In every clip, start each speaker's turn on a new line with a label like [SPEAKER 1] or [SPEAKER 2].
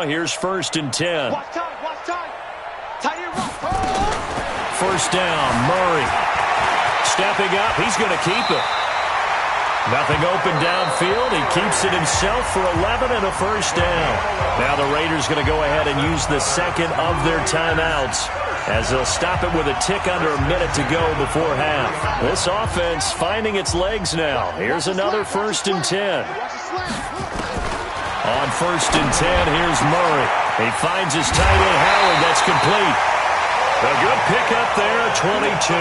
[SPEAKER 1] now. Here's 1st and 10.
[SPEAKER 2] Watch time.
[SPEAKER 1] First down, Murray. Stepping up, he's going to keep it. Nothing open downfield. He keeps it himself for 11 and a first down. Now the Raiders going to go ahead and use the second of their timeouts as they'll stop it with a tick under a minute to go before half. This offense finding its legs now. Here's another 1st and 10. On 1st and 10, here's Murray. He finds his tight end, Howard. That's complete. A good pickup there, 22.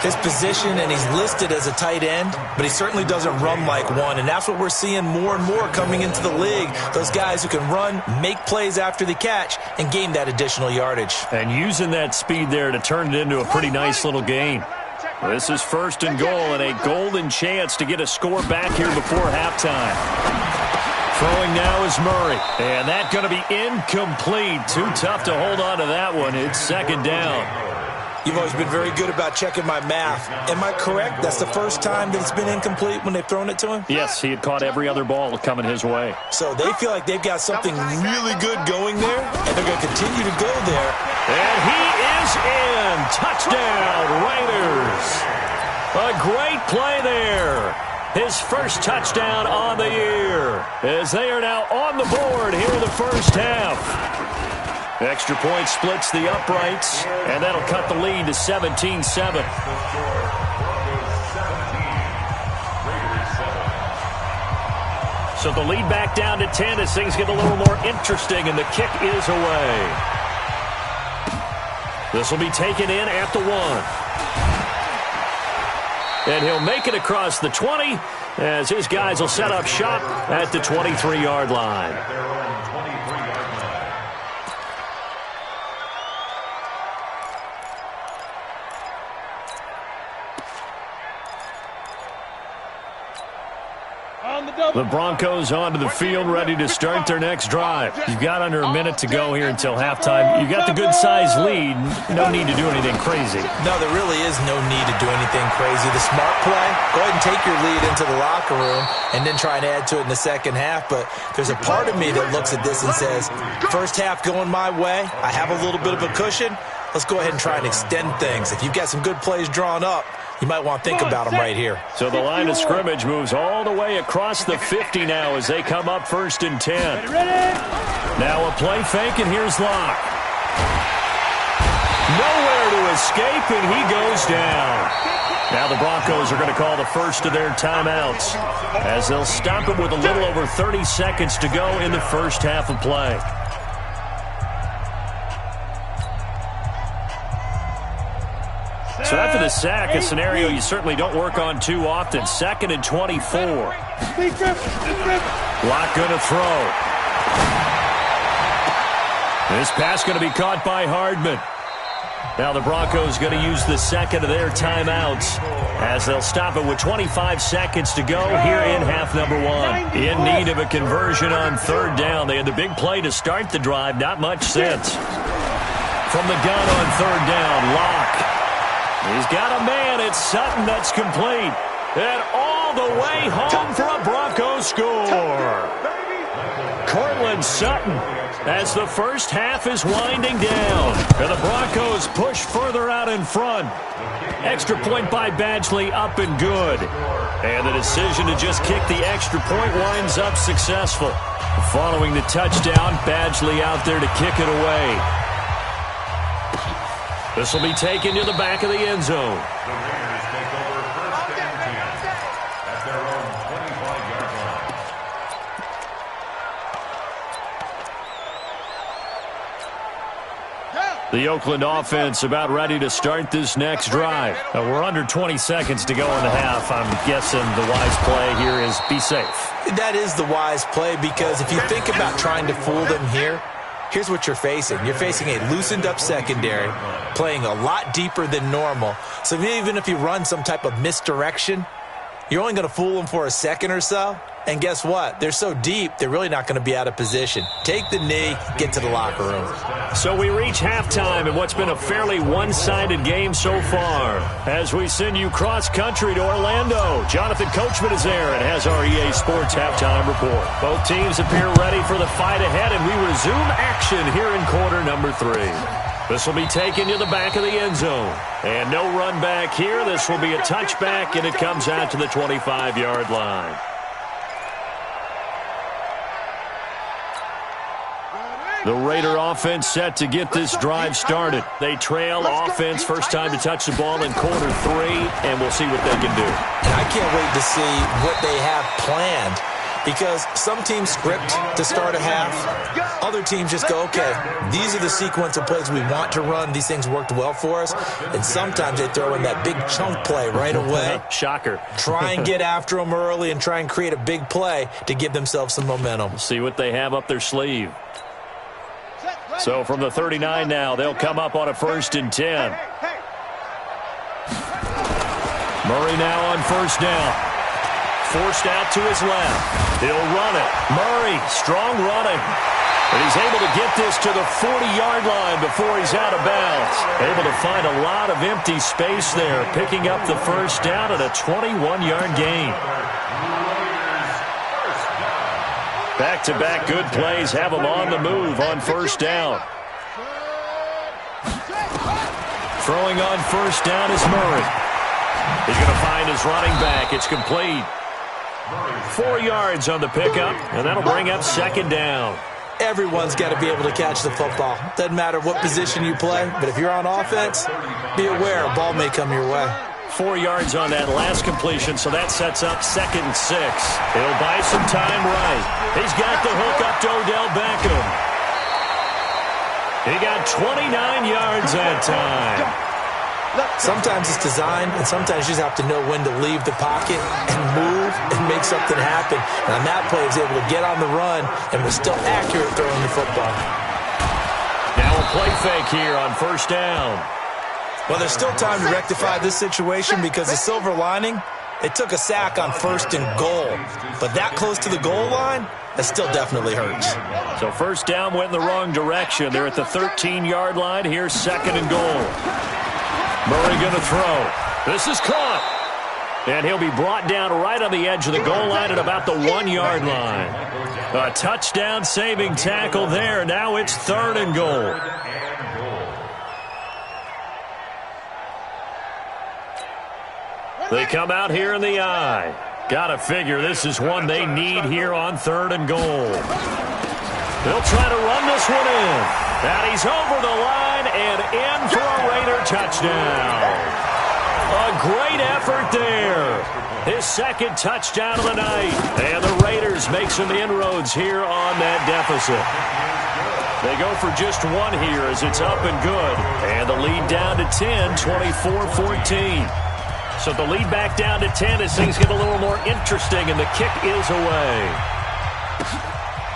[SPEAKER 3] His position, and he's listed as a tight end, but he certainly doesn't run like one, and that's what we're seeing more and more coming into the league. Those guys who can run, make plays after the catch, and gain that additional yardage.
[SPEAKER 1] And using that speed there to turn it into a pretty nice little gain. This is 1st and goal, and a golden chance to get a score back here before halftime. Throwing now is Murray, and that's going to be incomplete. Too tough to hold on to that one. It's 2nd down.
[SPEAKER 3] You've always been very good about checking my math. Am I correct? That's the first time that it's been incomplete when they've thrown it to him?
[SPEAKER 1] Yes, he had caught every other ball coming his way.
[SPEAKER 3] So they feel like they've got something really good going there, and they're going to continue to go there.
[SPEAKER 1] And he is in. Touchdown, Raiders. A great play there. His first touchdown on the year as they are now on the board here in the first half. Extra point splits the uprights, and that'll cut the lead to 17-7. So the lead back down to 10 as things get a little more interesting, and the kick is away. This will be taken in at the 1. And he'll make it across the 20 as his guys will set up shop at the 23-yard line. The Broncos onto the field, ready to start their next drive. You've got under a minute to go here until halftime. You've got the good-sized lead. No need to do anything crazy.
[SPEAKER 3] No, there really is no need to do anything crazy. The smart play, go ahead and take your lead into the locker room and then try and add to it in the second half. But there's a part of me that looks at this and says, first half going my way, I have a little bit of a cushion. Let's go ahead and try and extend things. If you've got some good plays drawn up, you might want to think about them right here.
[SPEAKER 1] So the line of scrimmage moves all the way across the 50 now as they come up 1st and 10. Now a play fake, and here's Locke. Nowhere to escape, and he goes down. Now the Broncos are going to call the first of their timeouts as they'll stop it with a little over 30 seconds to go in the first half of play. So after the sack, a scenario you certainly don't work on too often. 2nd and 24. Locke going to throw. This pass going to be caught by Hardman. Now the Broncos going to use the second of their timeouts as they'll stop it with 25 seconds to go here in half number 1. In need of a conversion on 3rd down. They had the big play to start the drive. Not much sense. From the gun on 3rd down, Locke. He's got a man. It's Sutton. That's complete. And all the way home for a Broncos score. Cortland Sutton as the first half is winding down. And the Broncos push further out in front. Extra point by Badgley up and good. And the decision to just kick the extra point winds up successful. Following the touchdown, Badgley out there to kick it away. This will be taken to the back of the end zone.
[SPEAKER 2] The Raiders take over 1st and 10 at their own 25-yard line.
[SPEAKER 1] The Oakland offense about ready to start this next drive. We're under 20 seconds to go in the half. I'm guessing the wise play here is be safe.
[SPEAKER 3] That is the wise play because if you think about trying to fool them here, here's what you're facing. You're facing a loosened-up secondary, playing a lot deeper than normal. So even if you run some type of misdirection, You're only going to fool them for a second or so. And guess what? They're so deep, they're really not going to be out of position. Take the knee, get to the locker room.
[SPEAKER 1] So we reach halftime in what's been a fairly one-sided game so far. As we send you cross-country to Orlando, Jonathan Coachman is there and has our EA Sports halftime report. Both teams appear ready for the fight ahead, and we resume action here in quarter number 3. This will be taken to the back of the end zone. And no run back here. This will be a touchback, and it comes out to the 25-yard line. The Raider offense set to get this drive started. They trail offense, first time to touch the ball in quarter 3, and we'll see what they can do.
[SPEAKER 3] And I can't wait to see what they have planned, because some teams script to start a half. Other teams just go, okay, these are the sequence of plays we want to run. These things worked well for us. And sometimes they throw in that big chunk play right away.
[SPEAKER 1] Shocker.
[SPEAKER 3] Try and get after them early and try and create a big play to give themselves some momentum.
[SPEAKER 1] See what they have up their sleeve. So from the 39 now, they'll come up on a 1st and 10. Murray now on 1st down. Forced out to his left. He'll run it. Murray, strong running. And he's able to get this to the 40-yard line before he's out of bounds. Able to find a lot of empty space there, picking up the 1st down at a 21-yard gain. Back-to-back good plays have him on the move on 1st down. Throwing on 1st down is Murray. He's going to find his running back. It's complete. 4 yards on the pickup, and that'll bring up 2nd down.
[SPEAKER 3] Everyone's got to be able to catch the football. Doesn't matter what position you play, but if you're on offense, be aware a ball may come your way.
[SPEAKER 1] 4 yards on that last completion, so that sets up 2nd and 6. He'll buy some time right. He's got the hook up to Odell Beckham. He got 29 yards that time.
[SPEAKER 3] Sometimes it's designed, and sometimes you just have to know when to leave the pocket and move and make something happen. And on that play, he was able to get on the run and was still accurate throwing the football.
[SPEAKER 1] Now a play fake here on 1st down.
[SPEAKER 3] Well, there's still time to rectify this situation because the silver lining, it took a sack on 1st and goal. But that close to the goal line, that still definitely hurts.
[SPEAKER 1] So 1st down went in the wrong direction. They're at the 13-yard line. Here's 2nd and goal. Murray going to throw. This is caught. And he'll be brought down right on the edge of the goal line at about the 1-yard line. A touchdown saving tackle there. Now it's 3rd and goal. They come out here in the eye. Gotta figure this is one they need here on 3rd and goal. They'll try to run this one in. And he's over the line and in for a Raider touchdown. A great effort there. His 2nd touchdown of the night. And the Raiders make some inroads here on that deficit. They go for just 1 here as it's up and good. And the lead down to 10, 24-14. So the lead back down to 10 as things get a little more interesting, and the kick is away.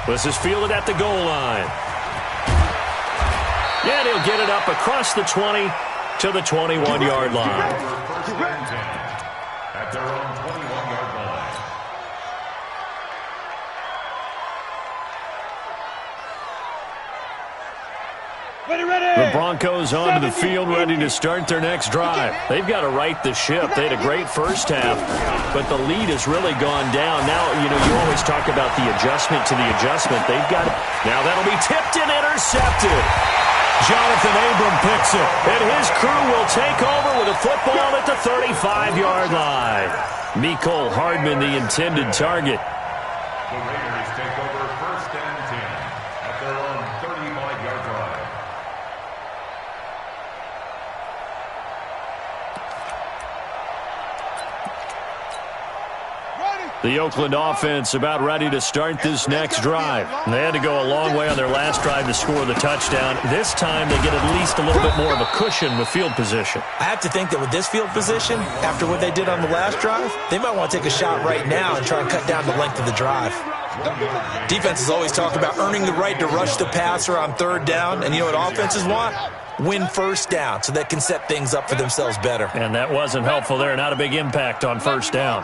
[SPEAKER 1] This is fielded at the goal line. Yeah, he'll get it up across the 20 to the 21-yard line.
[SPEAKER 2] At their own 21-yard line.
[SPEAKER 1] The Broncos onto the field ready to start their next drive. They've got to right the ship. They had a great first half, but the lead has really gone down. Now, you always talk about the adjustment to the adjustment. They've got it. Now that'll be tipped and intercepted. Jonathan Abram picks it, and his crew will take over with a football at the 35-yard line. Mecole Hardman, the intended target.
[SPEAKER 2] The Raiders take over 1st and 10 at their own 35-yard line.
[SPEAKER 1] The Oakland offense about ready to start this next drive. They had to go a long way on their last drive to score the touchdown. This time they get at least a little bit more of a cushion with field position.
[SPEAKER 3] I have to think that with this field position, after what they did on the last drive, they might want to take a shot right now and try and cut down the length of the drive. Defenses always talk about earning the right to rush the passer on 3rd down, and you know what offenses want? Win 1st down so they can set things up for themselves better.
[SPEAKER 1] And that wasn't helpful there. Not a big impact on 1st down.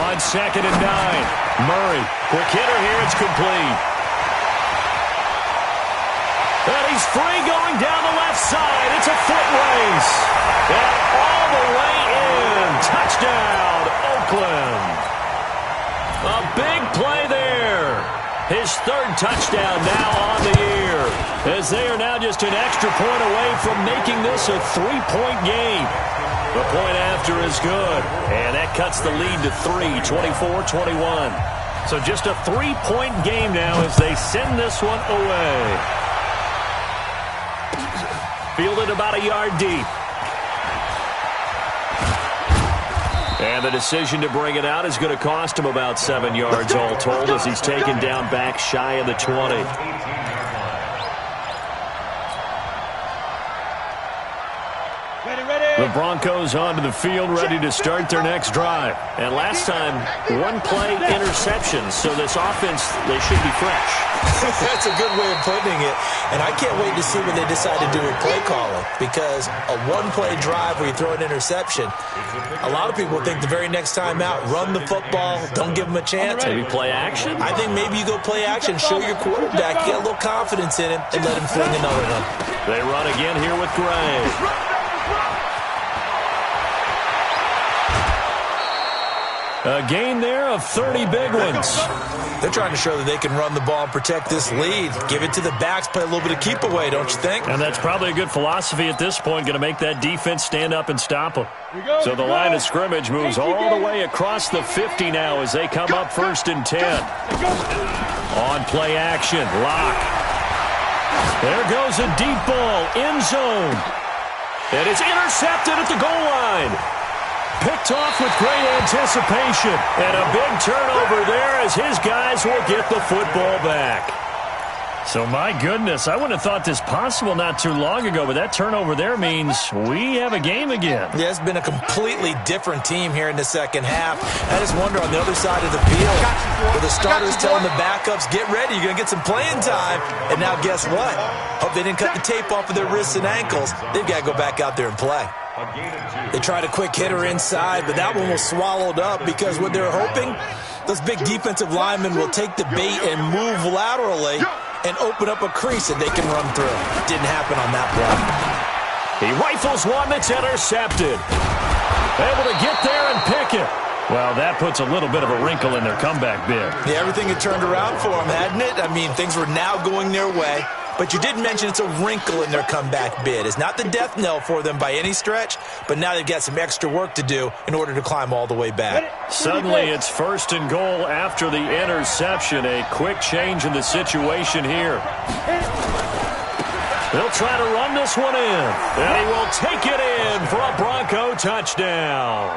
[SPEAKER 1] On 2nd and 9. Murray, quick hitter here. It's complete. And he's free going down the left side. It's a foot race. And all the way in. Touchdown, Oakland. A big play there. His 3rd touchdown now on the year. As they are now just an extra point away from making this a 3-point game. The point after is good. And that cuts the lead to 3, 24-21. So just a 3-point game now as they send this one away. Fielded about a yard deep. And the decision to bring it out is going to cost him about 7 yards all told as he's taken down back shy of the 20. The Broncos onto the field ready to start their next drive. And last time, 1-play interception, so this offense, they should be fresh.
[SPEAKER 3] That's a good way of putting it. And I can't wait to see what they decide to do with play calling, because a 1-play drive where you throw an interception, a lot of people think the very next time out, run the football, don't give them a chance.
[SPEAKER 1] Maybe play action?
[SPEAKER 3] I think maybe you go play action, show your quarterback, you got a little confidence in him, and let him fling another one.
[SPEAKER 1] They run again here with Gray. A gain there of 30 big ones.
[SPEAKER 3] They're trying to show that they can run the ball and protect this lead. Give it to the backs, play a little bit of keep away, don't you think?
[SPEAKER 1] And that's probably a good philosophy at this point, going to make that defense stand up and stop them. So the line of scrimmage moves all the way across the 50 now as they come up 1st and 10. On play action, Locke. There goes a deep ball, end zone. And it's intercepted at the goal line. Picked off with great anticipation. And a big turnover there as his guys will get the football back. So, my goodness, I wouldn't have thought this possible not too long ago, but that turnover there means we have a game again.
[SPEAKER 3] Yeah, it's been a completely different team here in the second half. I just wonder on the other side of the field, where the starters telling the backups, get ready, you're going to get some playing time. And now guess what? Hope they didn't cut the tape off of their wrists and ankles. They've got to go back out there and play. They tried a quick hitter inside, but that one was swallowed up because what they're hoping, those big defensive linemen will take the bait and move laterally and open up a crease that they can run through. Didn't happen on that play.
[SPEAKER 1] He rifles one that's intercepted. Able to get there and pick it. Well, that puts a little bit of a wrinkle in their comeback bid.
[SPEAKER 3] Yeah, everything had turned around for them, hadn't it? I mean, things were now going their way. But you did mention it's a wrinkle in their comeback bid. It's not the death knell for them by any stretch, but now they've got some extra work to do in order to climb all the way back.
[SPEAKER 1] Suddenly it's 1st and goal after the interception. A quick change in the situation here. They'll try to run this one in, and he will take it in for a Bronco touchdown.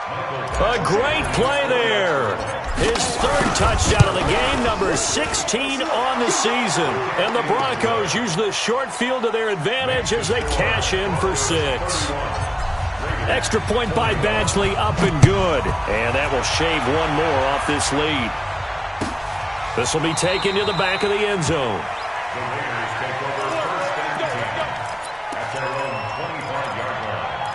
[SPEAKER 1] A great play there. His 3rd touchdown of the game, number 16 on the season. And the Broncos use the short field to their advantage as they cash in for 6. Extra point by Badgley, up and good. And that will shave one more off this lead. This will be taken to the back of the end zone.
[SPEAKER 2] The Raiders take over 1st and 10 at their own 25-yard line.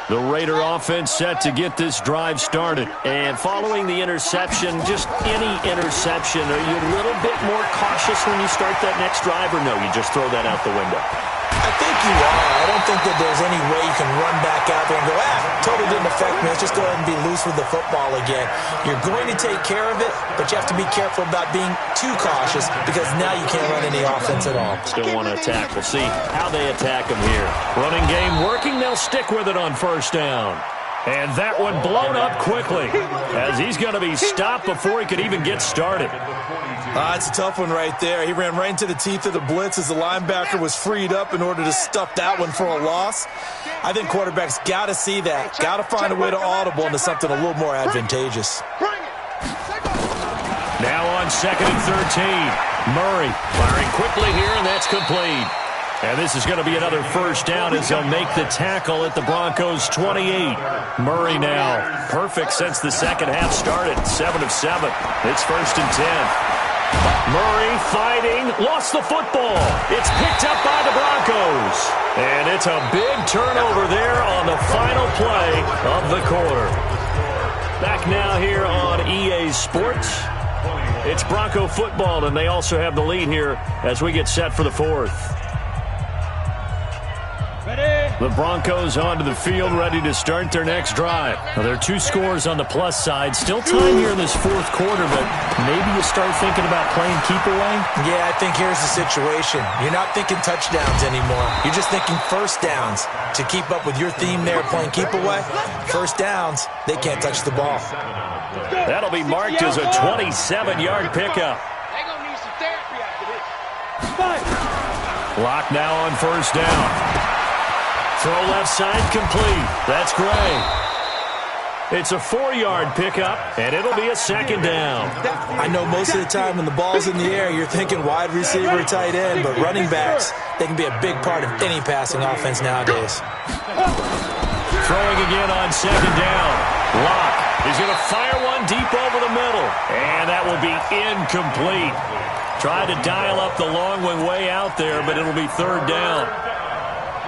[SPEAKER 1] The Raider offense set to get this drive started. And following the interception, just any interception, are you a little bit more cautious when you start that next drive, or no, you just throw that out the window?
[SPEAKER 3] I think you are. I don't think that there's any way you can run back out there and go, totally didn't affect me. Let's just go ahead and be loose with the football again. You're going to take care of it, but you have to be careful about being too cautious because now you can't run any offense at all.
[SPEAKER 1] Still want to attack. We'll see how they attack them here. Running game working. They'll stick with it on 1st down. And that one blown up quickly as he's going to be stopped before he could even get started.
[SPEAKER 3] It's a tough one right there. He ran right into the teeth of the blitz as the linebacker was freed up in order to stuff that one for a loss. I think quarterbacks got to see that. Got to find a way to audible into something a little more advantageous.
[SPEAKER 1] Now on 2nd and 13. Murray firing quickly here, and that's complete. And this is going to be another 1st down as they'll make the tackle at the Broncos' 28. Murray now perfect since the second half started. 7 of 7. It's 1st and 10. Murray fighting, lost the football. It's picked up by the Broncos. It's a big turnover there on the final play of the quarter. Back now here on EA Sports. It's Bronco football, and they also have the lead here as we get set for the fourth. The Broncos onto the field, ready to start their next drive. Now, there are 2 scores on the plus side. Still time here in this fourth quarter, but maybe you start thinking about playing keep away?
[SPEAKER 3] Yeah, I think here's the situation. You're not thinking touchdowns anymore. You're just thinking first downs. To keep up with your theme there, playing keep away, first downs, they can't touch the ball.
[SPEAKER 1] That'll be marked as a 27-yard pickup.
[SPEAKER 4] They're going to need some therapy after this.
[SPEAKER 1] Lock now on first down. Throw left side complete. That's Gray. It's a 4-yard pickup, and it'll be a second down.
[SPEAKER 3] I know most of the time when the ball's in the air, you're thinking wide receiver, tight end, but running backs, they can be a big part of any passing offense nowadays.
[SPEAKER 1] Throwing again on second down. Lock is going to fire one deep over the middle, and that will be incomplete. Tried to dial up the long one way out there, but it'll be third down.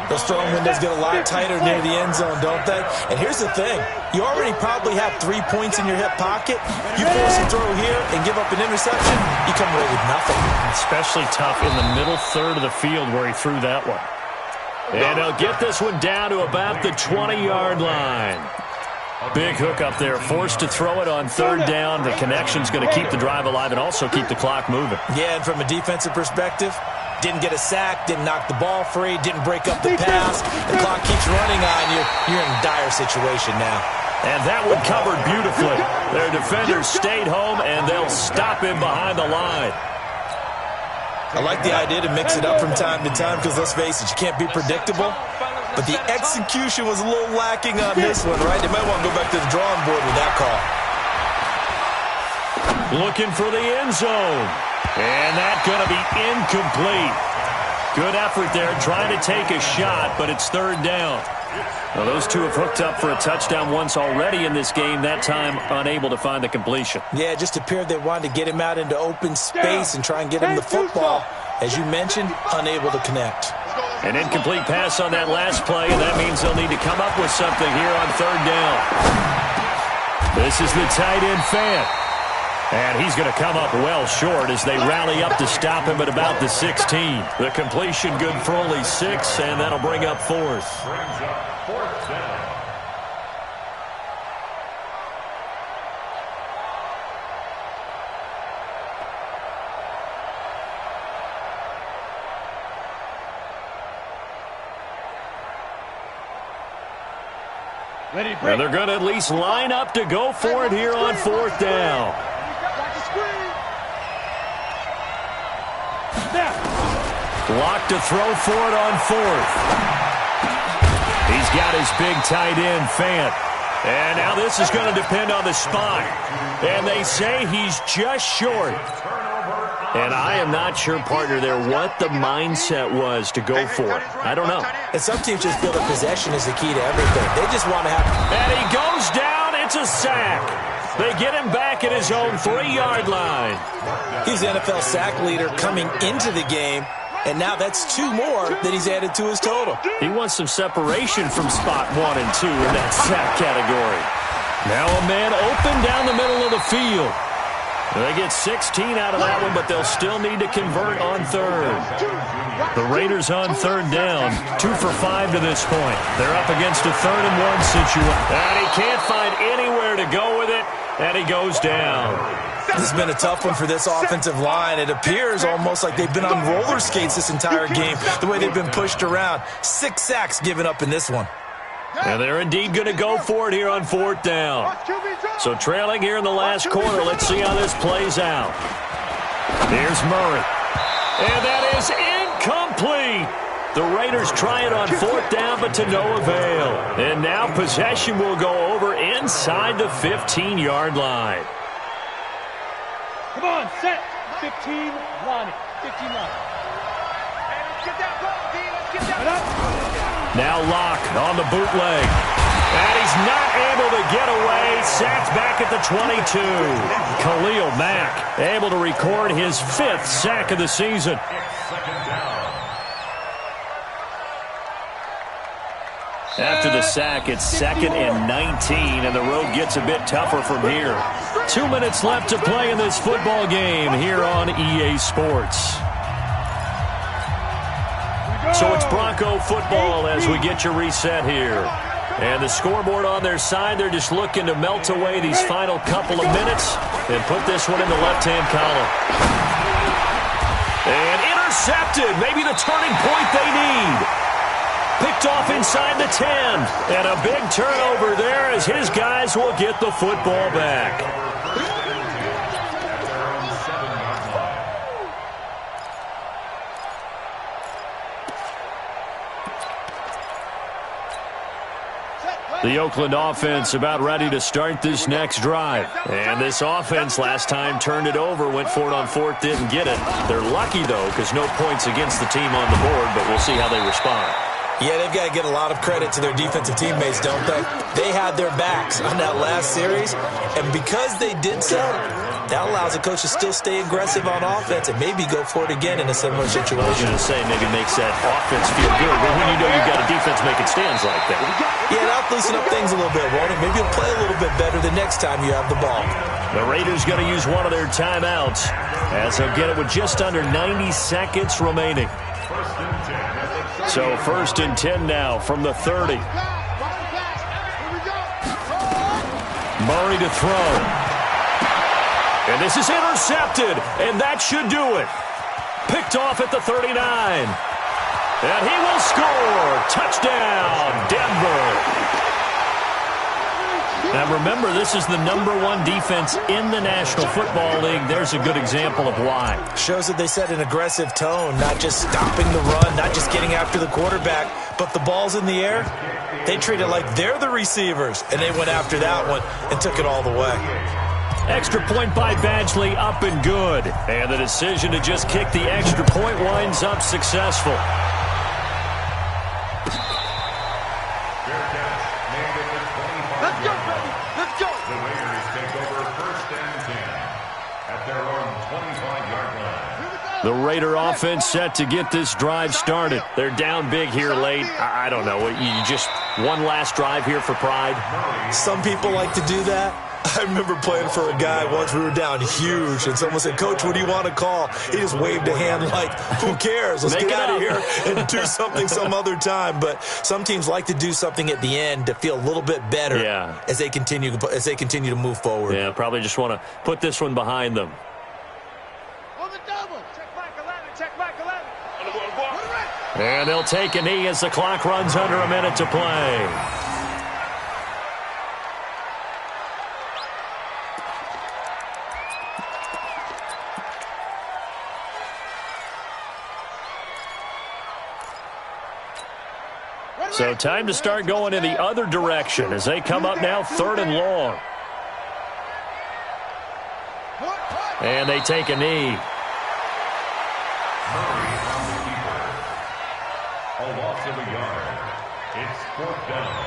[SPEAKER 3] Those throwing windows get a lot tighter near the end zone, don't they? And here's the thing. You already probably have 3 points in your hip pocket. You force a throw here and give up an interception, you come away with nothing.
[SPEAKER 1] Especially tough in the middle third of the field where he threw that one. And they'll get this one down to about the 20-yard line. Big hook up there, forced to throw it on third down. The connection's going to keep the drive alive and also keep the clock moving.
[SPEAKER 3] Yeah, and from a defensive perspective, didn't get a sack, didn't knock the ball free, didn't break up the pass. The clock keeps running on you. You're in a dire situation now.
[SPEAKER 1] And that one covered beautifully. Their defenders stayed home, and they'll stop him behind the line.
[SPEAKER 3] I like the idea to mix it up from time to time because, let's face it, you can't be predictable. But the execution was a little lacking on this one, right? They might want to go back to the drawing board with that call.
[SPEAKER 1] Looking for the end zone. And that's going to be incomplete. Good effort there, trying to take a shot, but it's third down. Well, those two have hooked up for a touchdown once already in this game, that time unable to find the completion.
[SPEAKER 3] Yeah, it just appeared they wanted to get him out into open space and try and get him the football. As you mentioned, unable to connect.
[SPEAKER 1] An incomplete pass on that last play, and that means they'll need to come up with something here on third down. This is the tight end Fant. And he's going to come up well short as they rally up to stop him at about the 16. The completion good for only 6, and that'll bring up fourth.
[SPEAKER 2] Brings up fourth down.
[SPEAKER 1] And they're going to at least line up to go for it here on fourth down. Lock to throw for it on fourth. He's got his big tight end, Fant. And now this is going to depend on the spot. And they say he's just short. And I am not sure, partner, there what the mindset was to go for it. I don't know.
[SPEAKER 3] And some teams just feel that possession is the key to everything. They just want to have...
[SPEAKER 1] And he goes down. It's a sack. They get him back at his own 3-yard line.
[SPEAKER 3] He's the NFL sack leader coming into the game. And now that's 2 more that he's added to his total.
[SPEAKER 1] He wants some separation from spot 1 and 2 in that sack category. Now a man open down the middle of the field. They get 16 out of that one, but they'll still need to convert on third. The Raiders on third down, 2 for 5 to this point. They're up against a 3rd and 1 situation. And he can't find anywhere to go with it, and he goes down.
[SPEAKER 3] This has been a tough one for this offensive line. It appears almost like they've been on roller skates this entire game, the way they've been pushed around. 6 sacks given up in this one.
[SPEAKER 1] And they're indeed going to go for it here on fourth down. So trailing here in the last quarter, let's see how this plays out. Here's Murray. And that is incomplete. The Raiders try it on fourth down, but to no avail. And now possession will go over inside the 15-yard line.
[SPEAKER 4] Come on, set. 15, line it. 15, line it. Hey, let's get that ball, D. Let's get that ball.
[SPEAKER 1] Now Locke on the bootleg. And he's not able to get away. Sacked back at the 22. Khalil Mack able to record his 5th sack of the season. After the sack, it's 2nd and 19, and the road gets a bit tougher from here. 2 minutes left to play in this football game here on EA Sports. So it's Bronco football as we get your reset here. And the scoreboard on their side, they're just looking to melt away these final couple of minutes and put this one in the left-hand column. And intercepted, maybe the turning point they need. Picked off inside the 10. And a big turnover there as his guys will get the football back. The Oakland offense about ready to start this next drive. And this offense last time turned it over, went for it on 4th, didn't get it. They're lucky, though, because no points against the team on the board, but we'll see how they respond.
[SPEAKER 3] Yeah, they've got to get a lot of credit to their defensive teammates, don't they? They had their backs on that last series, and because they did so, that allows the coach to still stay aggressive on offense and maybe go for it again in a similar situation.
[SPEAKER 1] I was going to say maybe makes that offense feel good, but when you know you've got a defense making stands like that.
[SPEAKER 3] Yeah, that'll loosen up things a little bit, won't it? Maybe you'll play a little bit better the next time you have the ball.
[SPEAKER 1] The Raiders going to use one of their timeouts as they'll get it with just under 90 seconds remaining. So 1st and 10 now from the 30. Murray to throw. And this is intercepted, and that should do it. Picked off at the 39. And he will score. Touchdown, Denver. Now remember, this is the #1 defense in the National Football League. There's a good example of why.
[SPEAKER 3] Shows that they set an aggressive tone, not just stopping the run, not just getting after the quarterback, but the ball's in the air. They treat it like they're the receivers, and they went after that one and took it all the way.
[SPEAKER 1] Extra point by Badgley, up and good. And the decision to just kick the extra point winds up successful.
[SPEAKER 4] Let's go, baby. Let's go.
[SPEAKER 2] The Raiders take over 1st and 10 at their own 25-yard line.
[SPEAKER 1] The Raider offense set to get this drive started. They're down big here late. I don't know. You just one last drive here for pride?
[SPEAKER 3] Some people like to do that. I remember playing for a guy once. We were down huge, and someone said, "Coach, what do you want to call?" He just waved a hand like, who cares? Let's get out of here and do something some other time. But some teams like to do something at the end to feel a little bit better as they continue to move forward.
[SPEAKER 1] Yeah, probably just want to put this one behind them.
[SPEAKER 4] On the double. Check back 11. Check back 11.
[SPEAKER 1] And they'll take a knee as the clock runs under a minute to play. So time to start going in the other direction as they come up now 3rd and long. And they take a knee.
[SPEAKER 2] Murray on the keeper. A loss of a yard. It's 4th down.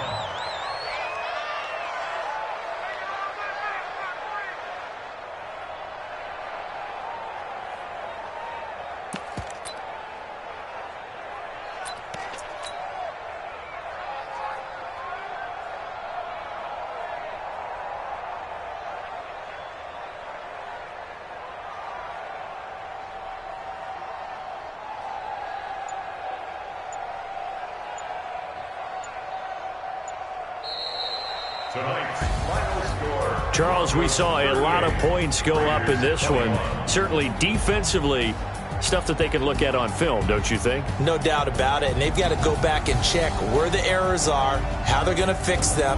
[SPEAKER 2] Tonight's final score.
[SPEAKER 1] Charles, we saw a lot of points go up in this one. Certainly defensively, stuff that they can look at on film, don't you think?
[SPEAKER 3] No doubt about it. And they've got to go back and check where the errors are, how they're going to fix them,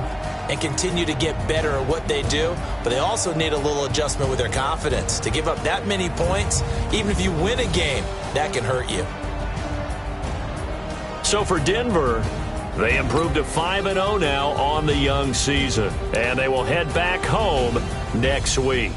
[SPEAKER 3] and continue to get better at what they do. But they also need a little adjustment with their confidence. To give up that many points, even if you win a game, that can hurt you.
[SPEAKER 1] So for Denver, they improved to 5-0 now on the young season. And they will head back home next week.